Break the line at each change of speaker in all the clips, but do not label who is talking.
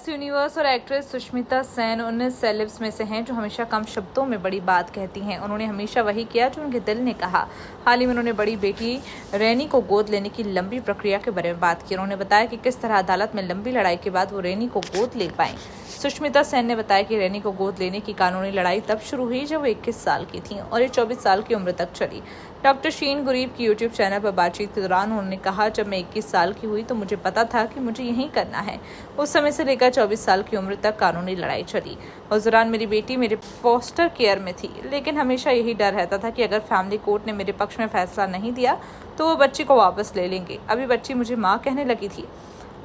Miss universe और actress Sushmita Sen उन celebs में से हैं जो हमेशा कम शब्दों में बड़ी बात कहती हैं। उन्होंने हमेशा वही किया जो उनके दिल ने कहा। हाल ही में उन्होंने बड़ी बेटी रैनी को गोद लेने की लंबी प्रक्रिया के बारे में बात की। उन्होंने बताया कि किस तरह अदालत में लंबी लड़ाई के बाद वो रैनी को गोद ले पाएं। सुष्मिता सेन ने बताया कि रैनी को गोद लेने की कानूनी लड़ाई तब शुरू हुई जब वो 21 साल की थी और ये 24 साल की उम्र तक चली। डॉक्टर शीन गुरीब की यूट्यूब चैनल पर बातचीत के दौरान उन्होंने कहा, जब मैं 21 साल की हुई तो मुझे पता था कि मुझे यही करना है। उस समय से लेकर 24 साल की उम्र तक कानूनी लड़ाई चली। उस दौरान मेरी बेटी मेरे फोस्टर केयर में थी, लेकिन हमेशा यही डर रहता था कि अगर फैमिली कोर्ट ने मेरे पक्ष में फैसला नहीं दिया तो वो बच्ची को वापस ले लेंगे। अभी बच्ची मुझे माँ कहने लगी थी।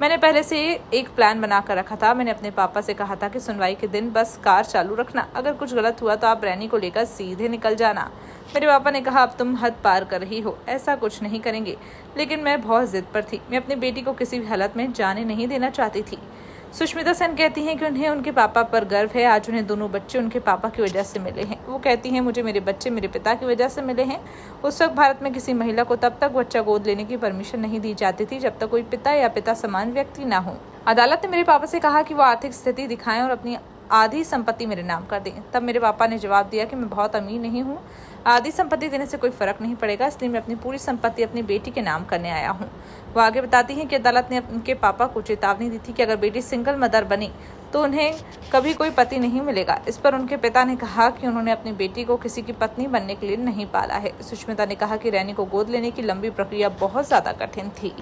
मैंने पहले से एक प्लान बना कर रखा था। मैंने अपने पापा से कहा था कि सुनवाई के दिन बस कार चालू रखना, अगर कुछ गलत हुआ तो आप रैनी को लेकर सीधे निकल जाना। मेरे पापा ने कहा, अब तुम हद पार कर रही हो, ऐसा कुछ नहीं करेंगे। लेकिन मैं बहुत जिद पर थी। मैं अपनी बेटी को किसी भी हालत में जाने नहीं देना चाहती थी। सुष्मिता सेन कहती हैं कि उन्हें उनके पापा पर गर्व है। आज उन्हें दोनों बच्चे उनके पापा की वजह से मिले हैं। वो कहती हैं, मुझे मेरे बच्चे मेरे पिता की वजह से मिले हैं। उस वक्त भारत में किसी महिला को तब तक बच्चा गोद लेने की परमिशन नहीं दी जाती थी जब तक कोई पिता या पिता समान व्यक्ति ना हो। अदालत ने मेरे पापा से कहा कि वो आर्थिक स्थिति दिखाएं और अपनी आधी संपत्ति मेरे नाम कर दें। तब मेरे पापा ने जवाब दिया कि मैं बहुत अमीर नहीं हूँ, आधी संपत्ति देने से कोई फर्क नहीं पड़ेगा, इसलिए मैं अपनी पूरी संपत्ति अपनी बेटी के नाम करने आया हूँ। वो आगे बताती हैं कि अदालत ने उनके पापा को चेतावनी दी थी कि अगर बेटी सिंगल मदर बनी तो उन्हें कभी कोई पति नहीं मिलेगा। इस पर उनके पिता ने कहा कि उन्होंने अपनी बेटी को किसी की पत्नी बनने के लिए नहीं पाला है। सुष्मिता ने कहा कि रैनी को गोद लेने की लंबी प्रक्रिया बहुत ज्यादा कठिन थी।